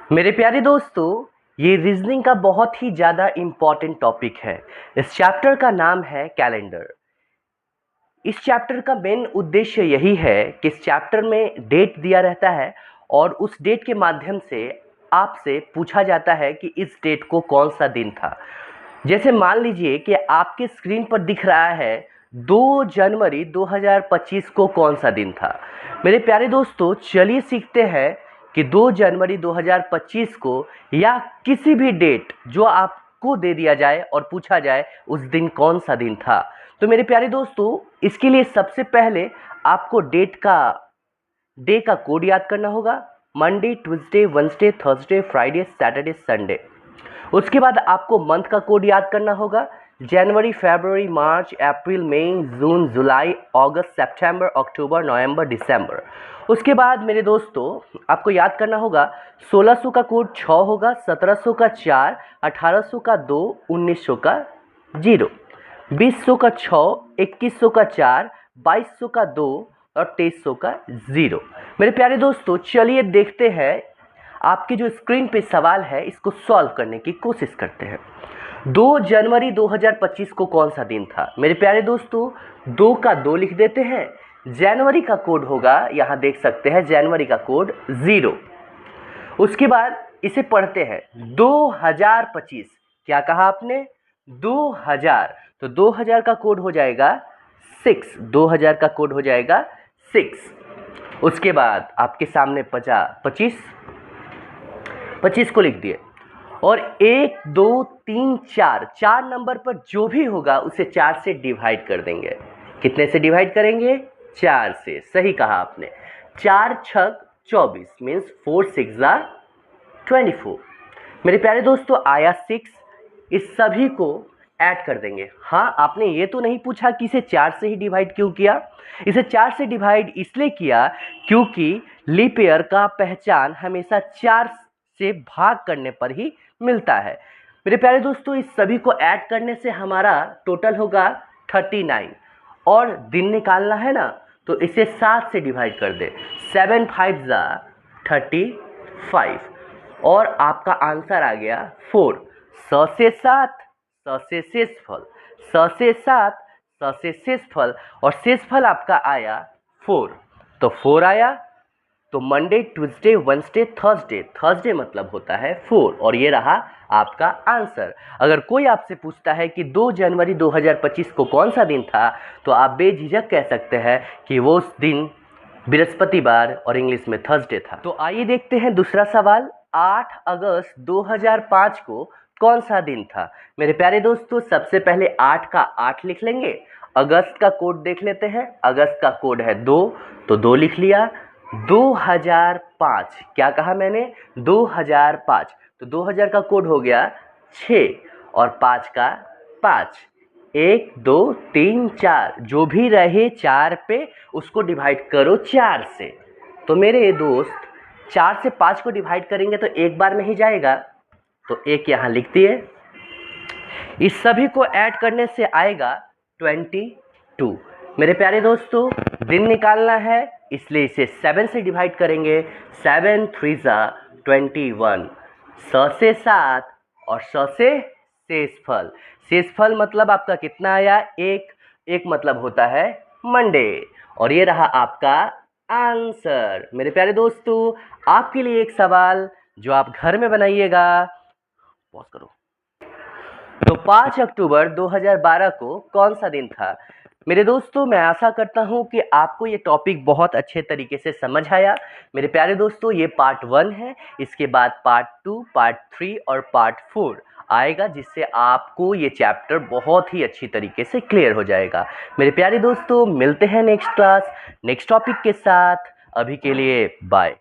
मेरे प्यारे दोस्तों, ये रीजनिंग का बहुत ही ज़्यादा इम्पॉर्टेंट टॉपिक है। इस चैप्टर का नाम है कैलेंडर। इस चैप्टर का मेन उद्देश्य यही है कि इस चैप्टर में डेट दिया रहता है और उस डेट के माध्यम से आपसे पूछा जाता है कि इस डेट को कौन सा दिन था। जैसे मान लीजिए कि आपके स्क्रीन पर दिख रहा है 2 जनवरी 2025 को कौन सा दिन था। मेरे प्यारे दोस्तों, चलिए सीखते हैं कि 2 जनवरी 2025 को या किसी भी डेट जो आपको दे दिया जाए और पूछा जाए उस दिन कौन सा दिन था। तो मेरे प्यारे दोस्तों, इसके लिए सबसे पहले आपको डे का कोड याद करना होगा। Monday, Tuesday, Wednesday, Thursday, Friday, Saturday, Sunday. उसके बाद आपको मंथ का कोड याद करना होगा। जनवरी, फरवरी, मार्च, अप्रैल, मई, जून, जुलाई, अगस्त, सितंबर, अक्टूबर, नवंबर, दिसंबर। उसके बाद मेरे दोस्तों, आपको याद करना होगा 1600 का कोड 6 होगा, 1700 का 4, 1800 का 2, 1900 का 0, 2000 का 6, 2100 का 4, 2200 का 2 और 2300 का 0। मेरे प्यारे दोस्तों, चलिए देखते हैं आपके जो स्क्रीन पे सवाल है इसको सॉल्व करने की कोशिश करते हैं। 2 जनवरी 2025 को कौन सा दिन था? मेरे प्यारे दोस्तों, 2 का 2 लिख देते हैं। जनवरी का कोड होगा, यहाँ देख सकते हैं जनवरी का कोड 0। उसके बाद इसे पढ़ते हैं 2025। क्या कहा आपने? 2000। तो 2000 का कोड हो जाएगा 6। 2000 का कोड हो जाएगा 6। उसके बाद आपके सामने 25 को लिख दिए और 1 2 3 4 4 नंबर पर जो भी होगा उसे 4 से डिवाइड कर देंगे। कितने से डिवाइड करेंगे? 4 से। सही कहा आपने। 4 छक 24 मीन्स 4 6 24। मेरे प्यारे दोस्तों, आया 6। इस सभी को ऐड कर देंगे। हाँ, आपने ये तो नहीं पूछा कि इसे 4 से ही डिवाइड क्यों किया। इसे 4 से डिवाइड इसलिए किया क्योंकि लीप ईयर का पहचान हमेशा 4 से भाग करने पर ही मिलता है। मेरे प्यारे दोस्तों, इस सभी को ऐड करने से हमारा टोटल होगा 39 और दिन निकालना है ना, तो इसे 7 से डिवाइड कर दे। 7 5 35 और आपका आंसर आ गया 4। 100 से 7, 100 से शेषफल, 100 से 7, 100 से शेषफल और शेषफल आपका आया 4। तो 4 आया। तो Monday, Tuesday, Wednesday, Thursday, Thursday मतलब होता है 4 और ये रहा आपका आंसर। अगर कोई आपसे पूछता है कि 2 जनवरी 2025 को कौन सा दिन था, तो आप बेझिझक कह सकते हैं कि वो उस दिन बृहस्पतिवार और इंग्लिश में थर्सडे था। तो आइए देखते हैं दूसरा सवाल। 8 अगस्त 2005 को कौन सा दिन था? मेरे प्यारे दोस्तों, सबसे पहले 8 का 8 लिख लेंगे। अगस्त का कोड देख लेते हैं। अगस्त का कोड है 2, तो 2 लिख लिया। 2005, क्या कहा मैंने? 2005। तो 2000 का कोड हो गया 6 और 5 का 5। 1 2 3 4 जो भी रहे 4 पे उसको डिवाइड करो 4 से। तो मेरे दोस्त, 4 से 5 को डिवाइड करेंगे तो एक बार में ही जाएगा, तो एक यहाँ लिख दिए। इस सभी को ऐड करने से आएगा 22। मेरे प्यारे दोस्तों, दिन निकालना है इसलिए इसे 7 से डिवाइड करेंगे। 7 3 21। 100 से 7 और 100 से शेषफल। शेषफल मतलब आपका कितना आया? 1। 1 मतलब होता है मंडे और ये रहा आपका आंसर। मेरे प्यारे दोस्तों, आपके लिए एक सवाल जो आप घर में बनाइएगा। पॉज करो। तो 5 अक्टूबर 2012 को कौन सा दिन था? मेरे दोस्तों, मैं आशा करता हूं कि आपको ये टॉपिक बहुत अच्छे तरीके से समझ आया। मेरे प्यारे दोस्तों, ये पार्ट 1 है। इसके बाद पार्ट 2, पार्ट 3 और पार्ट 4 आएगा, जिससे आपको ये चैप्टर बहुत ही अच्छी तरीके से क्लियर हो जाएगा। मेरे प्यारे दोस्तों, मिलते हैं नेक्स्ट क्लास नेक्स्ट टॉपिक के साथ। अभी के लिए बाय।